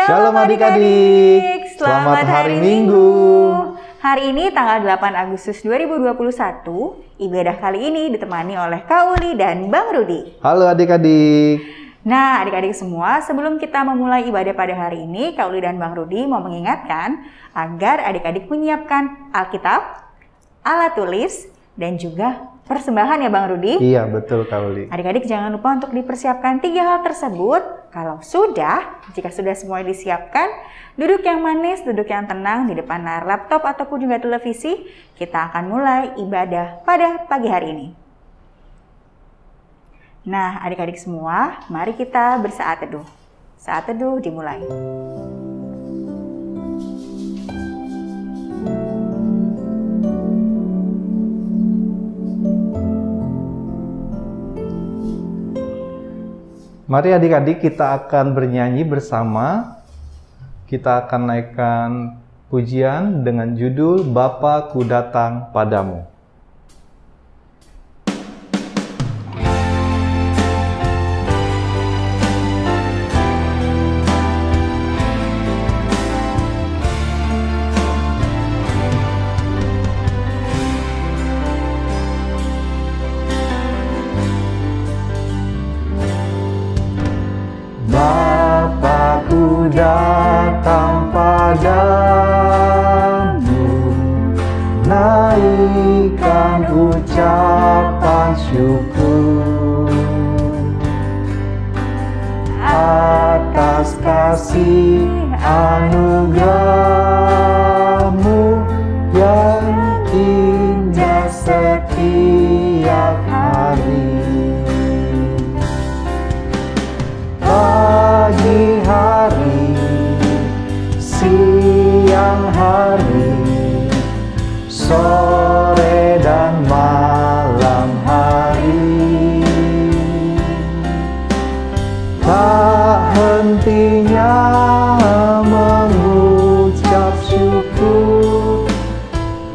Shalom adik-adik, selamat hari Minggu. Hari ini tanggal 8 Agustus 2021, ibadah kali ini ditemani oleh Kak Uli dan Bang Rudi. Halo adik-adik. Nah adik-adik semua, sebelum kita memulai ibadah pada hari ini, Kak Uli dan Bang Rudi mau mengingatkan agar adik-adik menyiapkan Alkitab, alat tulis, dan juga persembahan ya Bang Rudi? Iya betul Kak Uli. Adik-adik jangan lupa untuk dipersiapkan 3 hal tersebut. Kalau sudah, jika sudah semua disiapkan, duduk yang manis, duduk yang tenang di depan layar laptop ataupun juga televisi. Kita akan mulai ibadah pada pagi hari ini. Nah adik-adik semua, mari kita bersaat teduh. Saat teduh dimulai. Mari adik-adik kita akan bernyanyi bersama. Kita akan naikkan pujian dengan judul Bapa ku datang padamu. Datang padamu, naikkan ucapan syukur atas kasih anugerah-Mu yang indah setiap hari. Pagi hari, siang hari, sore dan malam hari, tak hentinya mengucap syukur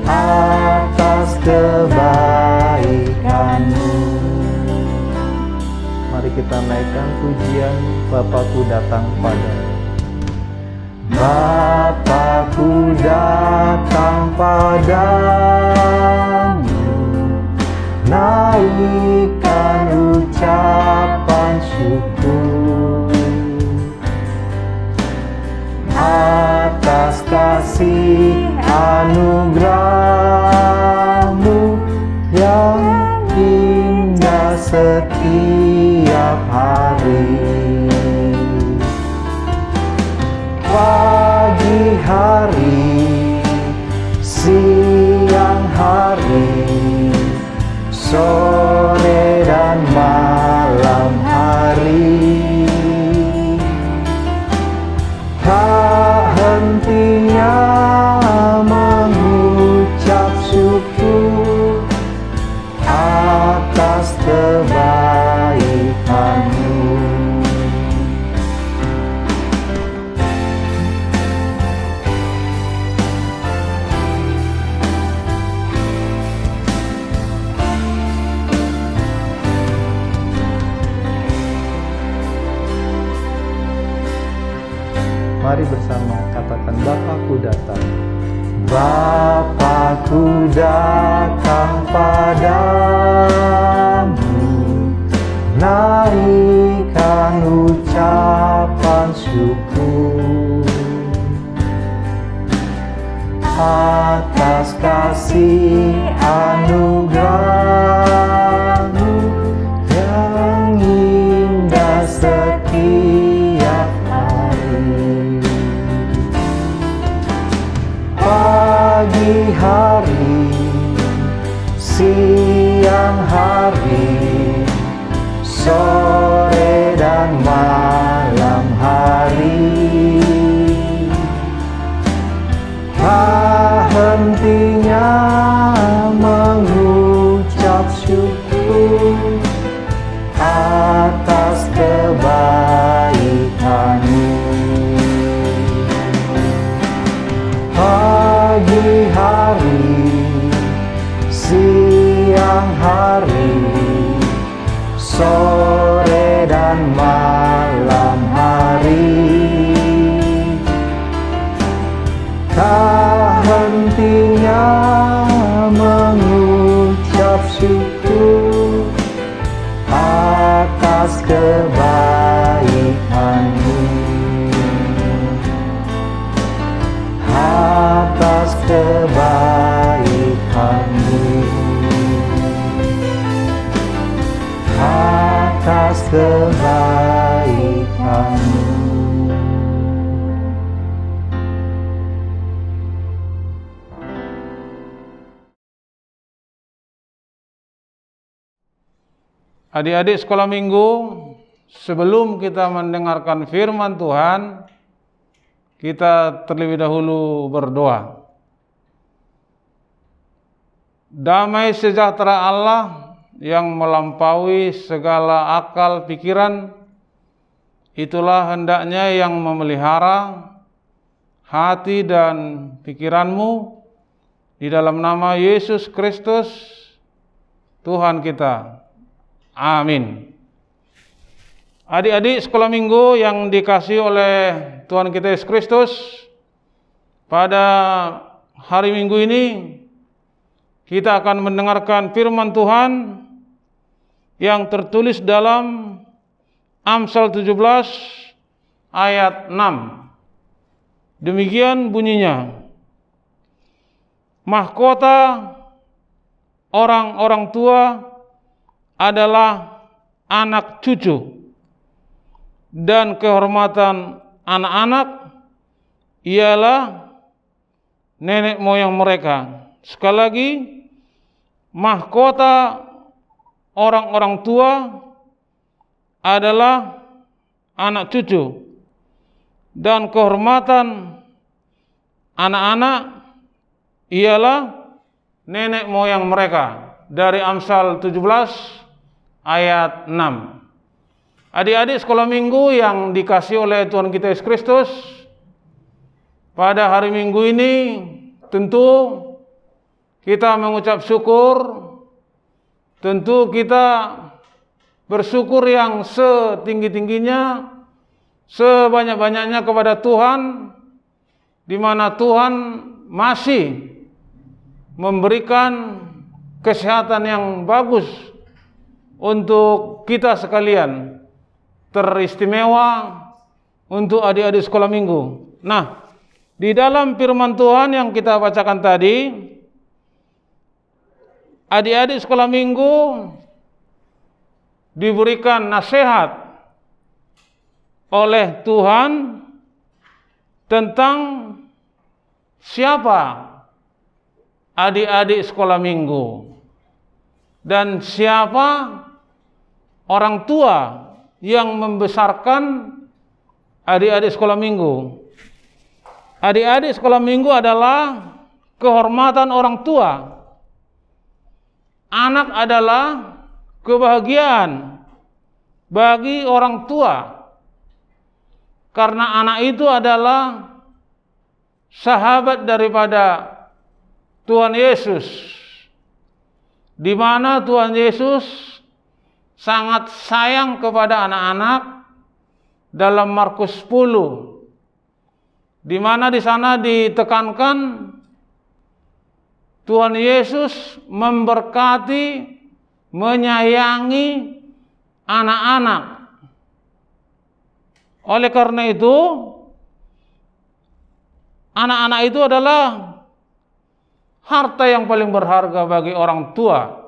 atas kebaikan-Mu. Mari kita naikkan pujian Bapakku datang padamu. Bapakku datang padamu, naikkan ucapan syukur atas kasih anugerah-Mu yang indah setiap hari. Pagi hari, siang hari, sore dan malam hari, tak hentinya mengucap syukur atas kebaikan-Mu. Mari bersama katakan Bapakku datang. Bapakku datang padamu, naikkan ucapan syukur atas kasih anugerah-Mu yang indah setiap hari. Pagi hari, siang hari, sore dan malam hari, tak hentinya mengucap syukur atas kebaikan-Mu. Pagi hari, siang hari, sore dan malam hari, bersyukur atas kebaikan-Mu, atas kebaikan-Mu, atas kebaikan-Mu. Adik-adik sekolah minggu, sebelum kita mendengarkan firman Tuhan, kita terlebih dahulu berdoa. Damai sejahtera Allah yang melampaui segala akal pikiran, itulah hendaknya yang memelihara hati dan pikiranmu di dalam nama Yesus Kristus, Tuhan kita. Amin. Adik-adik sekolah minggu yang dikasihi oleh Tuhan kita Yesus Kristus, pada hari Minggu ini kita akan mendengarkan firman Tuhan yang tertulis dalam Amsal 17 ayat 6. Demikian bunyinya: mahkota orang-orang tua adalah anak cucu, dan kehormatan anak-anak ialah nenek moyang mereka. Sekali lagi, mahkota orang-orang tua adalah anak cucu, dan kehormatan anak-anak ialah nenek moyang mereka. Dari Amsal 17 ayat 6. Adik-adik sekolah minggu yang dikasihi oleh Tuhan kita Yesus Kristus, pada hari Minggu ini tentu kita mengucap syukur, tentu kita bersyukur yang setinggi-tingginya, sebanyak-banyaknya kepada Tuhan, di mana Tuhan masih memberikan kesehatan yang bagus untuk kita sekalian, teristimewa untuk adik-adik sekolah minggu. Nah, di dalam firman Tuhan yang kita bacakan tadi, adik-adik sekolah minggu diberikan nasihat oleh Tuhan tentang siapa adik-adik sekolah minggu dan siapa orang tua yang membesarkan adik-adik sekolah minggu. Adik-adik sekolah minggu adalah kehormatan orang tua. Anak adalah kebahagiaan bagi orang tua, karena anak itu adalah sahabat daripada Tuhan Yesus, di mana Tuhan Yesus sangat sayang kepada anak-anak dalam Markus 10, di mana di sana ditekankan Tuhan Yesus memberkati, menyayangi anak-anak. Oleh karena itu, anak-anak itu adalah harta yang paling berharga bagi orang tua.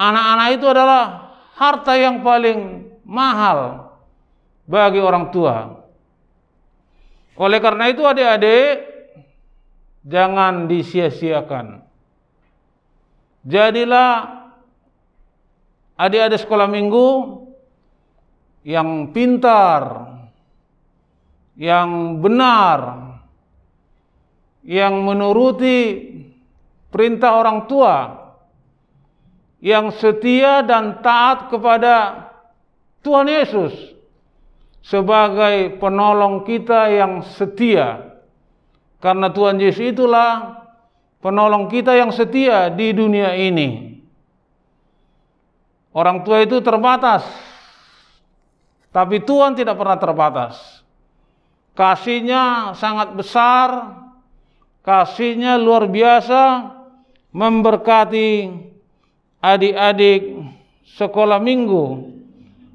Anak-anak itu adalah harta yang paling mahal bagi orang tua. Oleh karena itu adik-adik, jangan disia-siakan. Jadilah adik-adik sekolah minggu yang pintar, yang benar, yang menuruti perintah orang tua, yang setia dan taat kepada Tuhan Yesus sebagai penolong kita yang setia. Karena Tuhan Yesus itulah penolong kita yang setia di dunia ini. Orang tua itu terbatas, tapi Tuhan tidak pernah terbatas. Kasih-Nya sangat besar, kasih-Nya luar biasa, memberkati adik-adik sekolah minggu.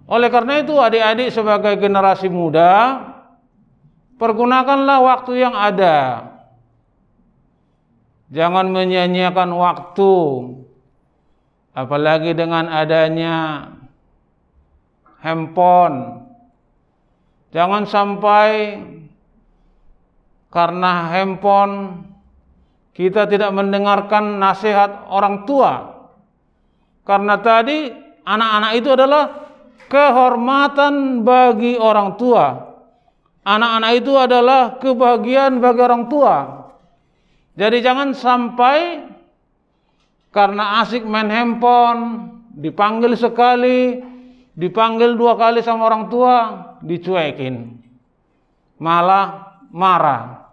Oleh karena itu adik-adik sebagai generasi muda, pergunakanlah waktu yang ada. Jangan menyia-nyiakan waktu, apalagi dengan adanya handphone. Jangan sampai karena handphone kita tidak mendengarkan nasihat orang tua. Karena tadi anak-anak itu adalah kehormatan bagi orang tua. Anak-anak itu adalah kebahagiaan bagi orang tua. Jadi jangan sampai karena asik main handphone, dipanggil sekali, dipanggil 2 kali sama orang tua, dicuekin, malah marah.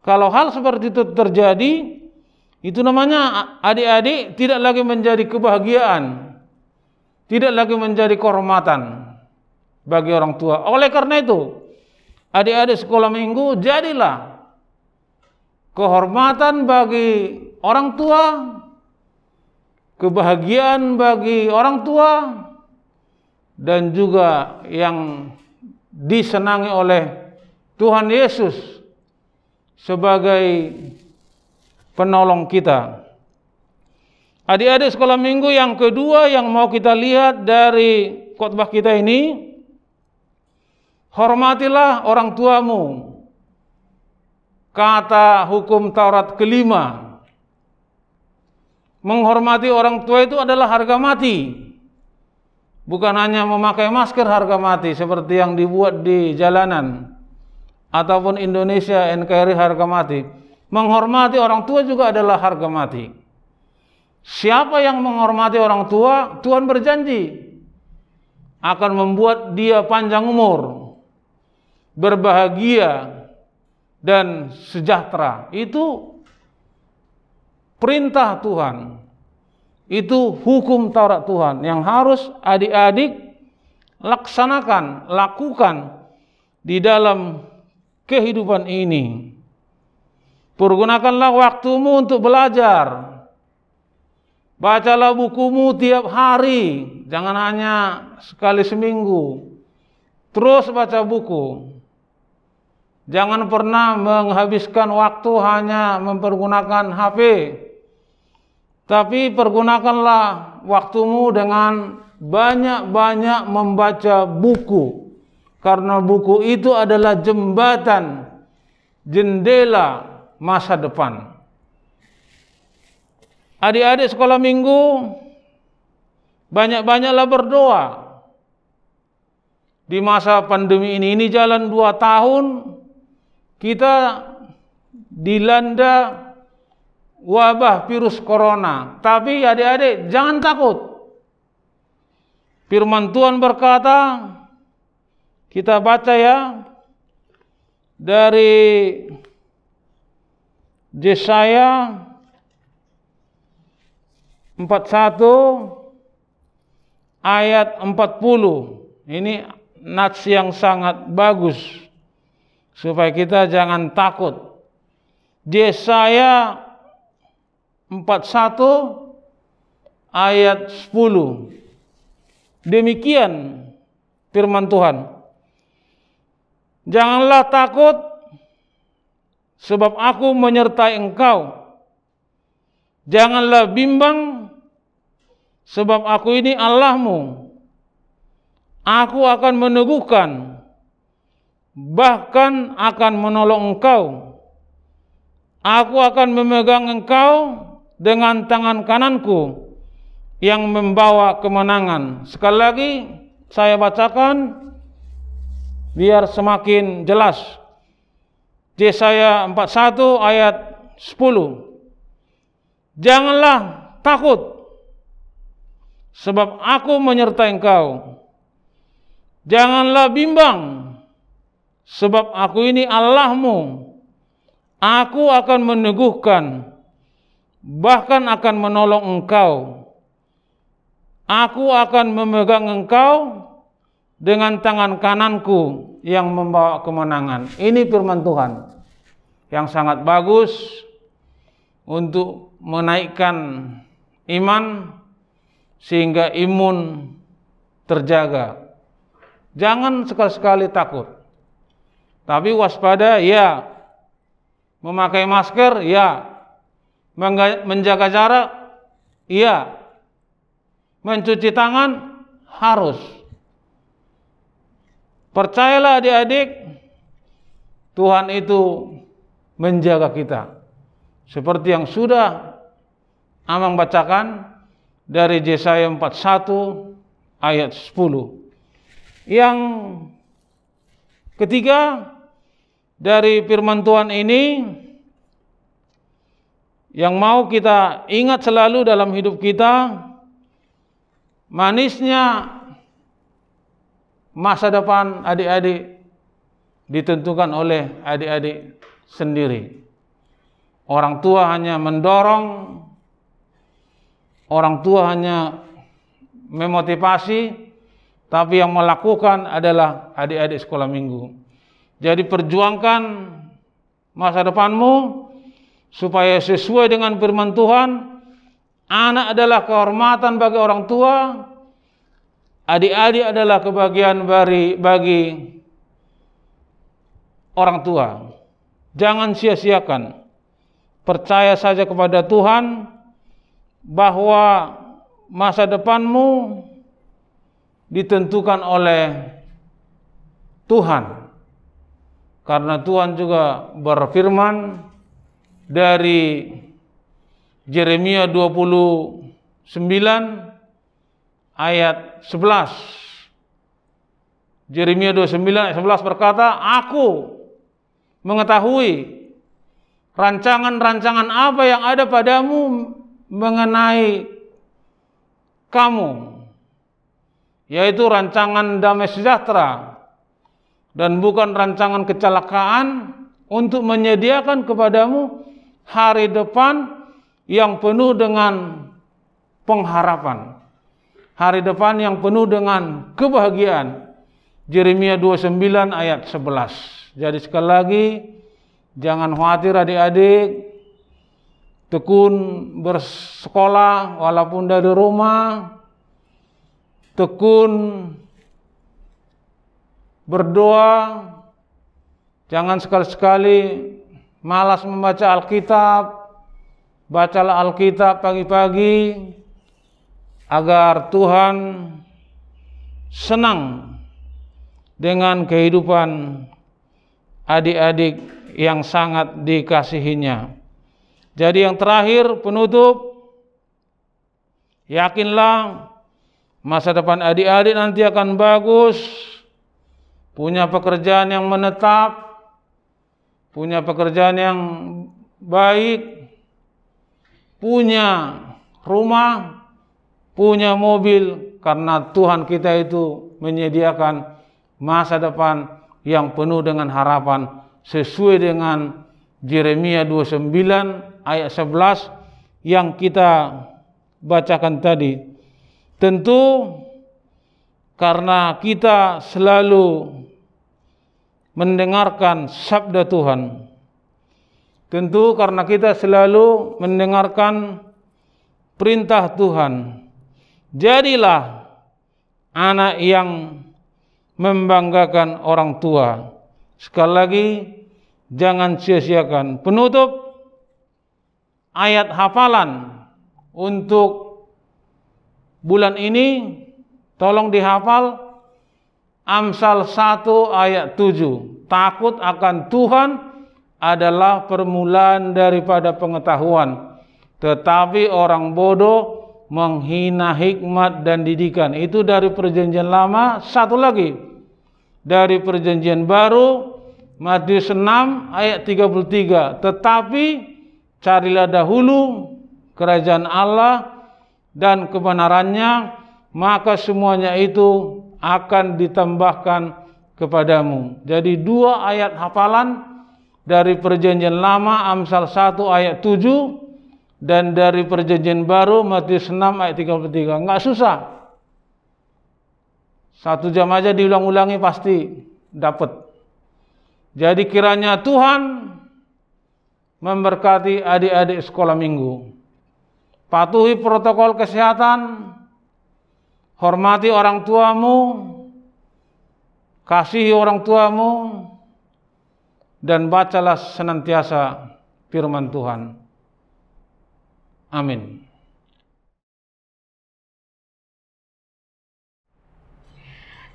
Kalau hal seperti itu terjadi, itu namanya adik-adik tidak lagi menjadi kebahagiaan, tidak lagi menjadi kehormatan bagi orang tua. Oleh karena itu, adik-adik sekolah minggu, jadilah kehormatan bagi orang tua, kebahagiaan bagi orang tua, dan juga yang disenangi oleh Tuhan Yesus sebagai penolong kita. Adik-adik sekolah minggu, yang kedua yang mau kita lihat dari khotbah kita ini, hormatilah orang tuamu. Kata hukum Taurat kelima, menghormati orang tua itu adalah harga mati. Bukan hanya memakai masker harga mati seperti yang dibuat di jalanan ataupun Indonesia NKRI harga mati. Menghormati orang tua juga adalah harga mati. Siapa yang menghormati orang tua, Tuhan berjanji akan membuat dia panjang umur, berbahagia, dan sejahtera. Itu perintah Tuhan. Itu hukum Taurat Tuhan yang harus adik-adik laksanakan, lakukan di dalam kehidupan ini. Pergunakanlah waktumu untuk belajar. Bacalah bukumu tiap hari, jangan hanya sekali seminggu. Terus baca buku. Jangan pernah menghabiskan waktu hanya mempergunakan HP. Tapi pergunakanlah waktumu dengan banyak-banyak membaca buku. Karena buku itu adalah jembatan, jendela masa depan. Adik-adik sekolah minggu, banyak-banyaklah berdoa. Di masa pandemi ini jalan 2 tahun, kita dilanda wabah virus corona. Tapi adik-adik jangan takut. Firman Tuhan berkata, kita baca ya, dari Yesaya 41 ayat 40. Ini nats yang sangat bagus supaya kita jangan takut. Yesaya 41 ayat 10. Demikian firman Tuhan. Janganlah takut, sebab aku menyertai engkau. Janganlah bimbang, sebab aku ini Allahmu. Aku akan meneguhkan, bahkan akan menolong engkau. Aku akan memegang engkau dengan tangan kananku yang membawa kemenangan. Sekali lagi saya bacakan biar semakin jelas. Yesaya 41 ayat 10. Janganlah takut, sebab aku menyertai engkau. Janganlah bimbang, sebab aku ini Allahmu. Aku akan meneguhkan, bahkan akan menolong engkau. Aku akan memegang engkau dengan tangan kananku yang membawa kemenangan. Ini firman Tuhan yang sangat bagus untuk menaikkan iman, sehingga imun terjaga. Jangan sekali-sekali takut. Tapi waspada, ya. Memakai masker, ya. Menjaga jarak, iya. Mencuci tangan, harus. Percayalah adik-adik, Tuhan itu menjaga kita. Seperti yang sudah Amang bacakan dari Yesaya 41 ayat 10. Yang ketiga dari firman Tuhan ini yang mau kita ingat selalu dalam hidup kita, manisnya masa depan adik-adik ditentukan oleh adik-adik sendiri. Orang tua hanya mendorong, orang tua hanya memotivasi, tapi yang melakukan adalah adik-adik sekolah minggu. Jadi perjuangkan masa depanmu supaya sesuai dengan firman Tuhan. Anak adalah kehormatan bagi orang tua, adik-adik adalah kebahagiaan bagi orang tua. Jangan sia-siakan. Percaya saja kepada Tuhan bahwa masa depanmu ditentukan oleh Tuhan. Karena Tuhan juga berfirman dari Yeremia 29 ayat 11. Yeremia 29 ayat 11 berkata, Aku mengetahui rancangan-rancangan apa yang ada padamu mengenai kamu, yaitu rancangan damai sejahtera dan bukan rancangan kecelakaan, untuk menyediakan kepadamu hari depan yang penuh dengan pengharapan, hari depan yang penuh dengan kebahagiaan. Yeremia 29 ayat 11. Jadi sekali lagi, jangan khawatir adik-adik, tekun bersekolah walaupun dari rumah, tekun berdoa, jangan sekali-sekali malas membaca Alkitab. Bacalah Alkitab pagi-pagi agar Tuhan senang dengan kehidupan adik-adik yang sangat dikasihinya. Jadi yang terakhir, penutup, yakinlah masa depan adik-adik nanti akan bagus, punya pekerjaan yang menetap, punya pekerjaan yang baik, punya rumah, punya mobil, karena Tuhan kita itu menyediakan masa depan yang penuh dengan harapan sesuai dengan Yeremia 29 ayat 11 yang kita bacakan tadi. Tentu karena kita selalu mendengarkan sabda Tuhan, tentu karena kita selalu mendengarkan perintah Tuhan, jadilah anak yang membanggakan orang tua. Sekali lagi, jangan sia-siakan. Penutup, ayat hafalan untuk bulan ini tolong dihafal. Amsal 1 ayat 7. Takut akan Tuhan adalah permulaan daripada pengetahuan, tetapi orang bodoh menghina hikmat dan didikan. Itu dari Perjanjian Lama. Satu lagi dari Perjanjian Baru, Matius 6 ayat 33. Tetapi carilah dahulu kerajaan Allah dan kebenarannya, maka semuanya itu akan ditambahkan kepadamu. Jadi dua ayat hafalan dari Perjanjian Lama, Amsal 1 ayat 7, dan dari Perjanjian Baru, Matius 6 ayat 33. Enggak susah. 1 jam aja diulang-ulangi pasti dapat. Jadi kiranya Tuhan memberkati adik-adik sekolah minggu. Patuhi protokol kesehatan, hormati orang tuamu, kasihi orang tuamu, dan bacalah senantiasa firman Tuhan. Amin.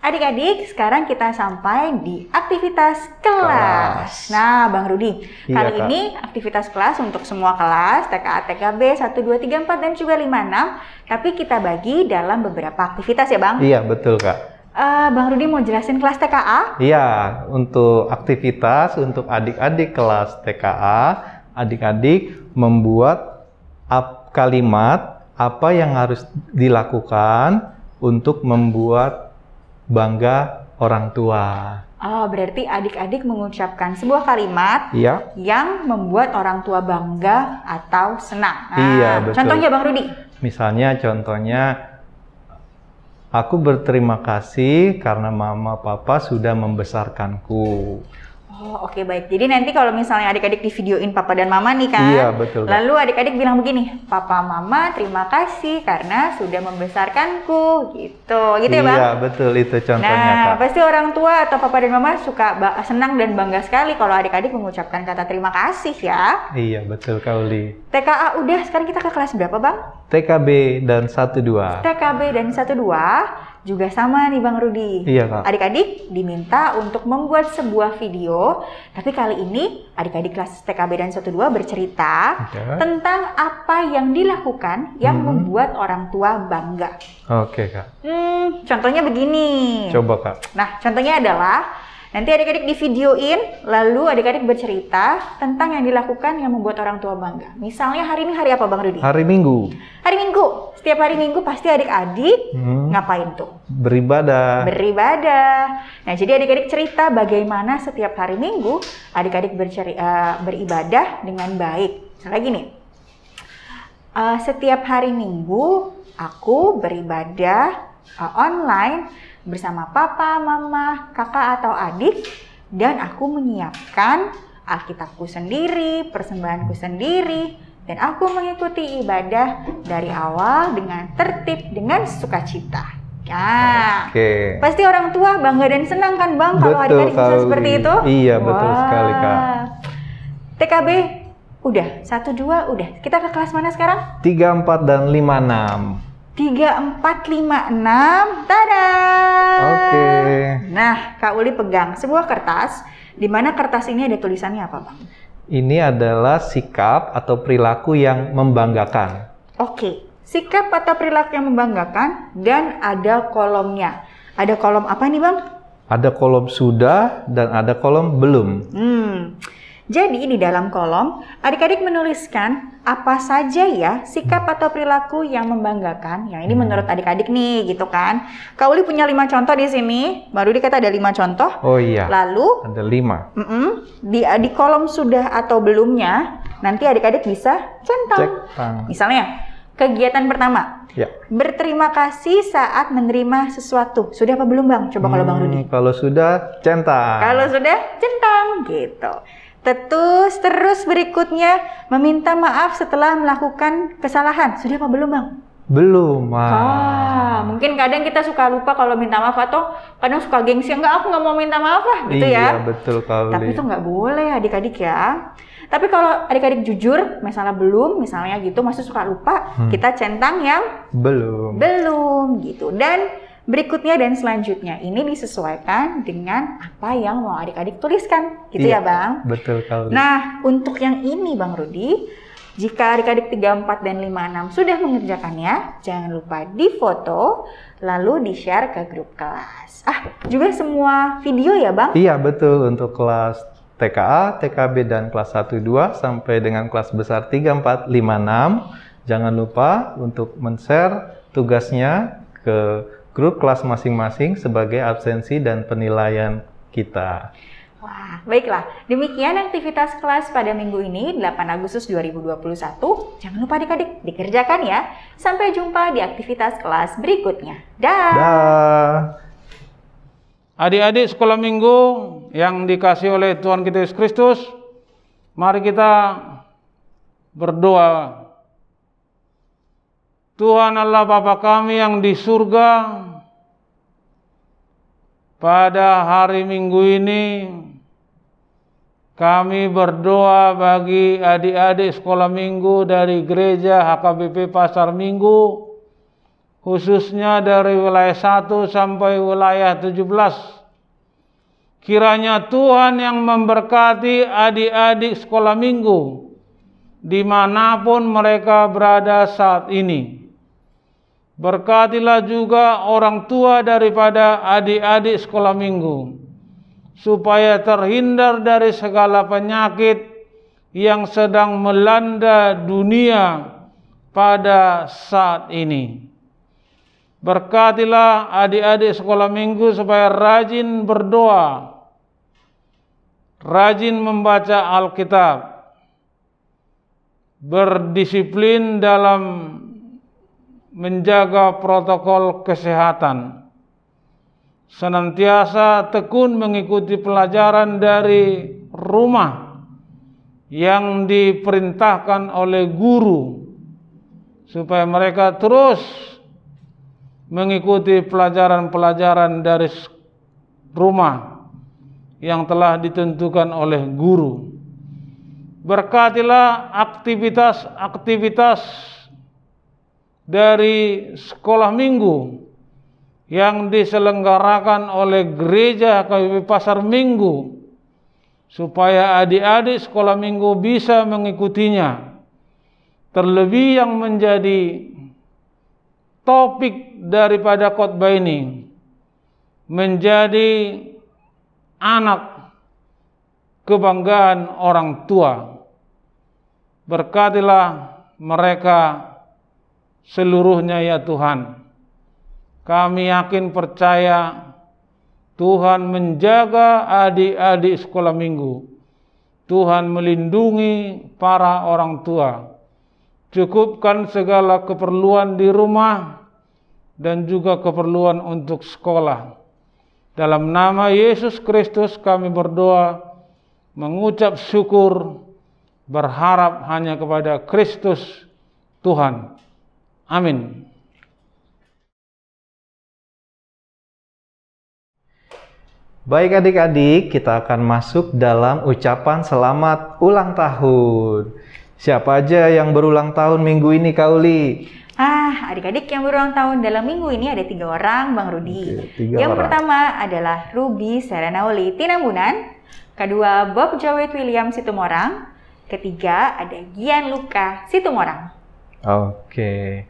Adik-adik, sekarang kita sampai di aktivitas kelas. Nah, Bang Rudi, Iya, kali Kak. ini aktivitas kelas untuk semua kelas, TKA, TKB, 1, 2, 3, 4, dan juga 5, 6. Tapi kita bagi dalam beberapa aktivitas ya, Bang? Iya, betul, Kak. Bang Rudi mau jelasin kelas TKA? Iya, untuk aktivitas untuk adik-adik kelas TKA, adik-adik membuat kalimat apa yang harus dilakukan untuk membuat bangga orang tua. Oh, berarti adik-adik mengucapkan sebuah kalimat Iya. yang membuat orang tua bangga atau senang. Nah, Iya, betul. contohnya Bang Rudi. Misalnya contohnya, aku berterima kasih karena mama papa sudah membesarkanku. Oh, oke, baik. Jadi nanti kalau misalnya adik-adik di videoin papa dan mama nih kan. Iya, betul, Kak. Lalu adik-adik bilang begini, papa mama terima kasih karena sudah membesarkanku. Gitu ya Bang? Iya, betul, itu contohnya, Nah, Kak. pasti orang tua atau papa dan mama suka senang dan bangga sekali kalau adik-adik mengucapkan kata terima kasih ya. Iya, betul, Kak Uli. TKA udah, sekarang kita ke kelas berapa Bang? TKB dan 1-2. TKB dan 1-2 juga sama nih Bang Rudi. Iya, Kak. Adik-adik diminta untuk membuat sebuah video, tapi kali ini adik-adik kelas TKB dan 1-2 bercerita Oke. tentang apa yang dilakukan yang membuat orang tua bangga. Oke, Kak. Contohnya begini. Coba, Kak. Nah, contohnya adalah nanti adik-adik di videoin, lalu adik-adik bercerita tentang yang dilakukan yang membuat orang tua bangga. Misalnya hari ini hari apa Bang Rudi? Hari Minggu. Hari Minggu. Setiap hari Minggu pasti adik-adik ngapain tuh? Beribadah. Beribadah. Nah, jadi adik-adik cerita bagaimana setiap hari Minggu adik-adik beribadah dengan baik. Misalnya gini, setiap hari Minggu aku beribadah online bersama papa, mama, kakak atau adik, dan aku menyiapkan Alkitabku sendiri, persembahanku sendiri, dan aku mengikuti ibadah dari awal dengan tertib, dengan sukacita. Nah, Oke. pasti orang tua bangga dan senang kan Bang kalau Betul adik-adik bisa sekali. seperti itu? Iya, betul sekali, Kak. TKB udah, 1-2 udah. Kita ke kelas mana sekarang? 3, 4, dan 5, 6. 3, 4, 5, 6. Tada! Oke. Nah, Kak Uli pegang sebuah kertas, di mana kertas ini ada tulisannya apa Bang? Ini adalah sikap atau perilaku yang membanggakan. Oke, sikap atau perilaku yang membanggakan dan ada kolomnya. Ada kolom apa nih Bang? Ada kolom sudah dan ada kolom belum. Jadi di dalam kolom, adik-adik menuliskan apa saja ya sikap atau perilaku yang membanggakan. Yang ini menurut adik-adik nih, gitu kan. Kak Uli punya 5 contoh di sini. Baru dikata ada 5 contoh. Oh iya. Lalu Ada 5. di kolom sudah atau belumnya, nanti adik-adik bisa centang. Centang. Misalnya, kegiatan pertama. Ya. Berterima kasih saat menerima sesuatu. Sudah apa belum Bang? Coba kalau Bang Rudi. Kalau sudah, centang. Kalau sudah, centang gitu. Terus berikutnya meminta maaf setelah melakukan kesalahan. Sudah apa belum Bang? Belum, Mungkin kadang kita suka lupa kalau minta maaf atau kadang suka gengsi. Enggak, aku nggak mau minta maaf lah, gitu ya. Iya, betul kali. Tapi itu nggak boleh adik-adik ya. Tapi kalau adik-adik jujur, misalnya belum, misalnya gitu, masih suka lupa, kita centang yang belum gitu. Dan berikutnya dan selanjutnya ini disesuaikan dengan apa yang mau adik-adik tuliskan, gitu ya Bang? Betul kali. Nah, untuk yang ini Bang Rudi, jika adik-adik 3, 4, dan 5, 6 sudah mengerjakannya, jangan lupa difoto, lalu di-share ke grup kelas. Juga semua video ya Bang? Iya, betul. Untuk kelas TKA, TKB, dan kelas 1-2 sampai dengan kelas besar 3, 4, 5, 6. Jangan lupa untuk men-share tugasnya ke grup kelas masing-masing sebagai absensi dan penilaian kita. Wah, baiklah. Demikian aktivitas kelas pada minggu ini, 8 Agustus 2021. Jangan lupa adik-adik dikerjakan ya. Sampai jumpa di aktivitas kelas berikutnya. Dah. Adik-adik sekolah minggu yang dikasih oleh Tuhan kita Yesus Kristus, mari kita berdoa Tuhan Allah Bapa kami yang di surga, pada hari Minggu ini kami berdoa bagi adik-adik sekolah minggu dari gereja HKBP Pasar Minggu, khususnya dari wilayah 1 sampai wilayah 17. Kiranya Tuhan yang memberkati adik-adik sekolah minggu dimanapun mereka berada saat ini. Berkatilah juga orang tua daripada adik-adik sekolah minggu, supaya terhindar dari segala penyakit yang sedang melanda dunia pada saat ini. Berkatilah adik-adik sekolah minggu supaya rajin berdoa, rajin membaca Alkitab, berdisiplin dalam menjaga protokol kesehatan, senantiasa tekun mengikuti pelajaran dari rumah yang diperintahkan oleh guru, supaya mereka terus mengikuti pelajaran-pelajaran dari rumah yang telah ditentukan oleh guru. Berkatilah aktivitas-aktivitas dari sekolah minggu yang diselenggarakan oleh gereja HKBP Pasar Minggu, supaya adik-adik sekolah minggu bisa mengikutinya. Terlebih yang menjadi topik daripada khotbah ini menjadi anak kebanggaan orang tua. Berkatilah mereka seluruhnya ya Tuhan. Kami yakin percaya Tuhan menjaga adik-adik sekolah minggu. Tuhan melindungi para orang tua. Cukupkan segala keperluan di rumah dan juga keperluan untuk sekolah. Dalam nama Yesus Kristus kami berdoa, mengucap syukur, berharap hanya kepada Kristus Tuhan. Amin. Baik adik-adik, kita akan masuk dalam ucapan selamat ulang tahun. Siapa aja yang berulang tahun minggu ini, Kak Uli? Adik-adik yang berulang tahun dalam minggu ini ada 3 orang, Bang Rudi. Yang pertama adalah Ruby Seranauli Tinambunan. Kedua, Bob Jawet William Situmorang. Ketiga, ada Gianluca Situmorang. Oke.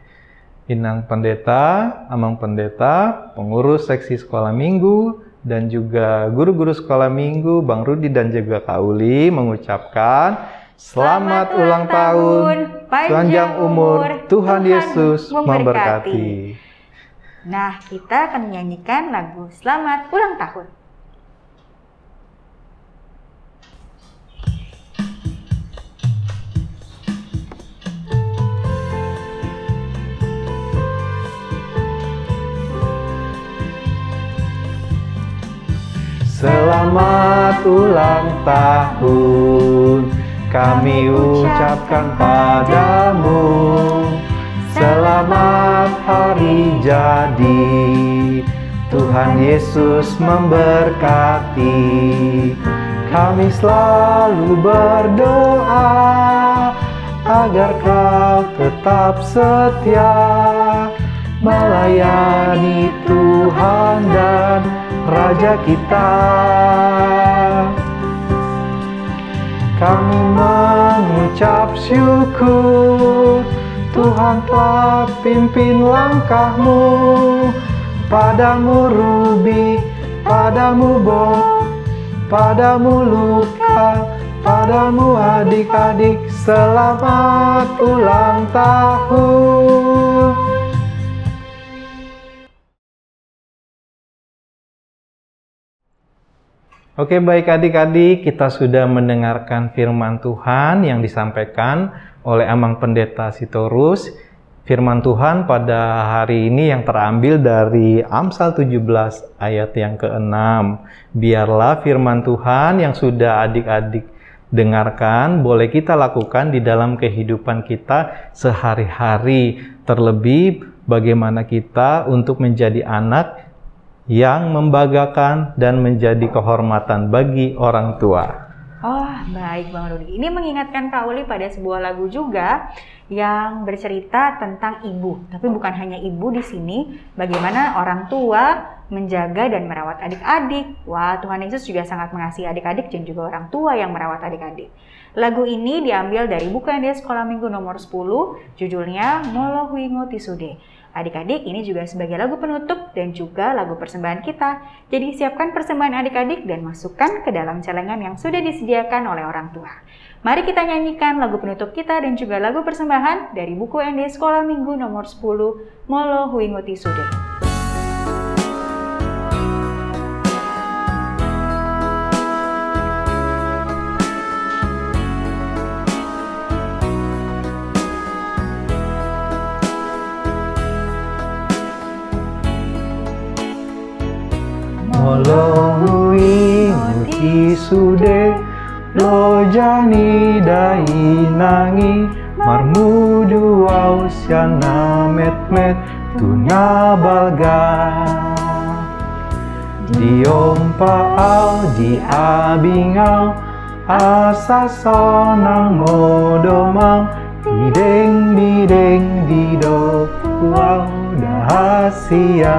Inang Pendeta, Amang Pendeta, pengurus seksi sekolah minggu, dan juga guru-guru sekolah minggu, Bang Rudi dan juga Kak Uli mengucapkan selamat ulang tahun, panjang umur, Tuhan Yesus memberkati. Nah, kita akan menyanyikan lagu Selamat Ulang Tahun. Selamat ulang tahun kami ucapkan padamu. Selamat hari jadi, Tuhan Yesus memberkati. Kami selalu berdoa agar kau tetap setia melayani Tuhan dan Raja kita. Kami mengucap syukur, Tuhan telah pimpin langkahmu. Padamu Ruby, padamu Bob, padamu Luka, padamu adik-adik, selamat ulang tahun. Oke, baik adik-adik, kita sudah mendengarkan firman Tuhan yang disampaikan oleh Amang Pendeta Sitorus. Firman Tuhan pada hari ini yang terambil dari Amsal 17 ayat yang ke-6. Biarlah firman Tuhan yang sudah adik-adik dengarkan, boleh kita lakukan di dalam kehidupan kita sehari-hari. Terlebih bagaimana kita untuk menjadi anak yang membanggakan dan menjadi kehormatan bagi orang tua. Oh, baik Bang Rudi. Ini mengingatkan Kak Uli pada sebuah lagu juga yang bercerita tentang ibu. Tapi bukan hanya ibu di sini, bagaimana orang tua menjaga dan merawat adik-adik. Wah, Tuhan Yesus juga sangat mengasihi adik-adik dan juga orang tua yang merawat adik-adik. Lagu ini diambil dari buku ND Sekolah Minggu nomor 10, judulnya Molo Huingo Tisude. Adik-adik, ini juga sebagai lagu penutup dan juga lagu persembahan kita. Jadi siapkan persembahan adik-adik dan masukkan ke dalam celengan yang sudah disediakan oleh orang tua. Mari kita nyanyikan lagu penutup kita dan juga lagu persembahan dari buku ND Sekolah Minggu nomor 10, Molo Huingo Tisude. Molo huingo tisude, lo jani dai nangi, marmudu ausiana met-met tuna balga. Diompa au di abingau, asa sonang modomang, bideng didok au dahasia.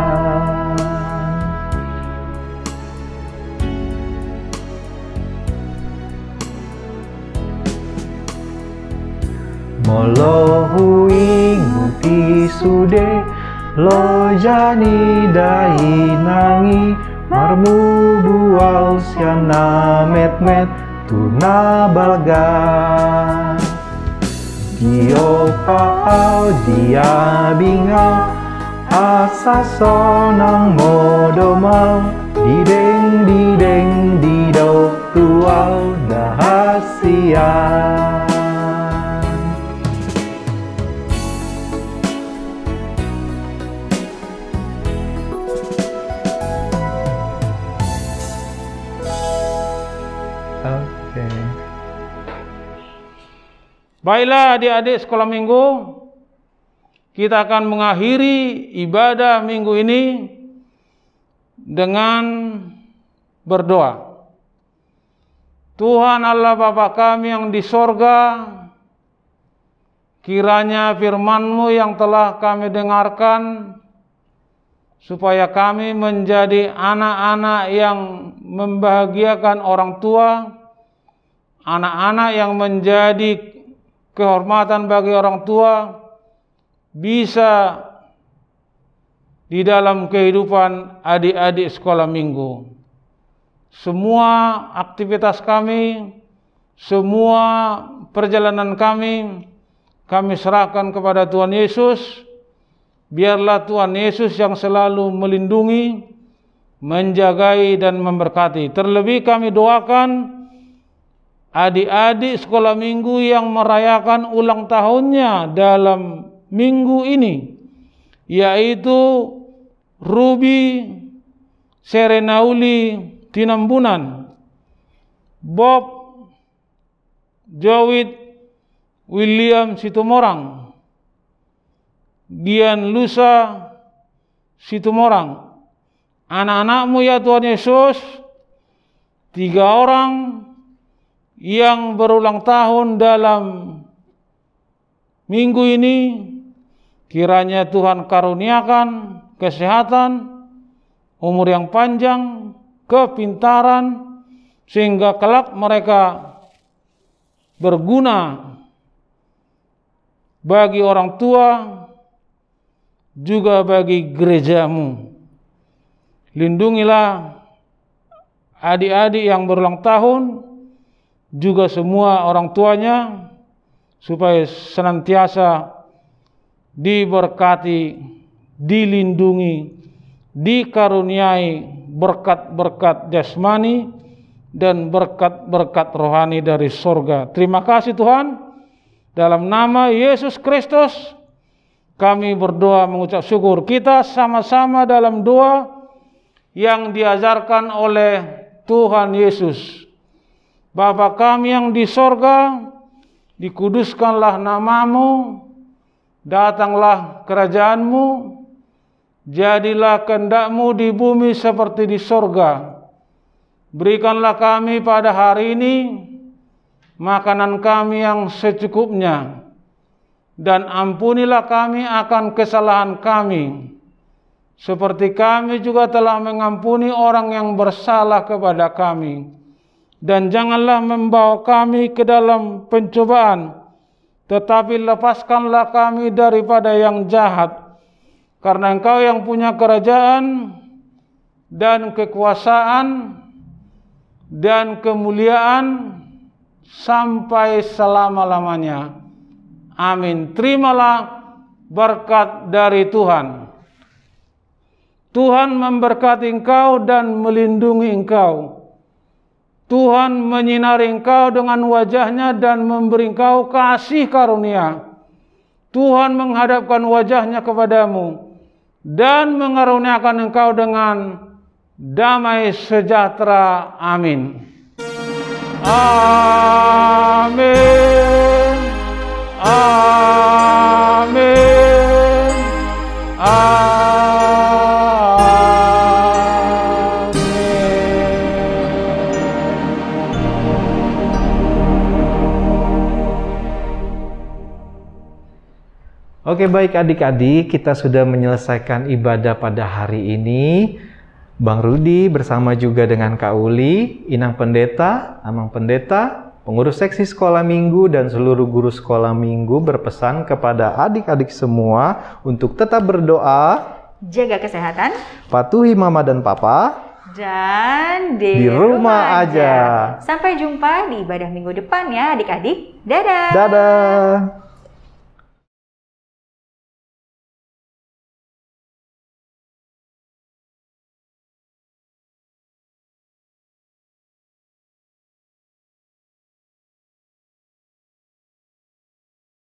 Molo huingo tisude, lo jani dai nangi, marmubu ausiana met-met tuna balga. Dio paau dia bingau, asa sonang modomau, dideng didok tuau dahasia. Baiklah adik-adik sekolah minggu, kita akan mengakhiri ibadah minggu ini dengan berdoa. Tuhan Allah Bapa kami yang di sorga, kiranya firman-Mu yang telah kami dengarkan, supaya kami menjadi anak-anak yang membahagiakan orang tua, anak-anak yang menjadi kehormatan bagi orang tua, bisa di dalam kehidupan adik-adik sekolah minggu. Semua aktivitas kami, semua perjalanan kami serahkan kepada Tuhan Yesus. Biarlah Tuhan Yesus yang selalu melindungi, menjagai dan memberkati. Terlebih kami doakan adik-adik sekolah minggu yang merayakan ulang tahunnya dalam minggu ini, yaitu Ruby Serenauli Tinambunan, Bob Jowit William Situmorang, Gian Lusa Situmorang. Anak-anakmu ya Tuhan Yesus, 3 orang yang berulang tahun dalam minggu ini, kiranya Tuhan karuniakan kesehatan, umur yang panjang, kepintaran, sehingga kelak mereka berguna bagi orang tua, juga bagi gerejamu. Lindungilah adik-adik yang berulang tahun, juga semua orang tuanya, supaya senantiasa diberkati, dilindungi, dikaruniai berkat-berkat jasmani dan berkat-berkat rohani dari sorga. Terima kasih Tuhan. Dalam nama Yesus Kristus kami berdoa mengucap syukur. Kita sama-sama dalam doa yang diajarkan oleh Tuhan Yesus. Bapa kami yang di sorga, dikuduskanlah namamu, datanglah kerajaanmu, jadilah kehendakmu di bumi seperti di sorga. Berikanlah kami pada hari ini makanan kami yang secukupnya, dan ampunilah kami akan kesalahan kami, seperti kami juga telah mengampuni orang yang bersalah kepada kami. Dan janganlah membawa kami ke dalam pencobaan, tetapi lepaskanlah kami daripada yang jahat. Karena Engkau yang punya kerajaan dan kekuasaan dan kemuliaan sampai selama-lamanya. Amin. Terimalah berkat dari Tuhan. Tuhan memberkati engkau dan melindungi engkau. Tuhan menyinari engkau dengan wajahnya dan memberi engkau kasih karunia. Tuhan menghadapkan wajahnya kepadamu dan mengaruniakan engkau dengan damai sejahtera. Amin. Amin. Amin. Oke, baik adik-adik, kita sudah menyelesaikan ibadah pada hari ini. Bang Rudi bersama juga dengan Kak Uli, Inang Pendeta, Amang Pendeta, pengurus seksi sekolah minggu dan seluruh guru sekolah minggu berpesan kepada adik-adik semua untuk tetap berdoa, jaga kesehatan, patuhi mama dan papa, dan di rumah aja. Sampai jumpa di ibadah minggu depan ya adik-adik. Dadah! Dadah!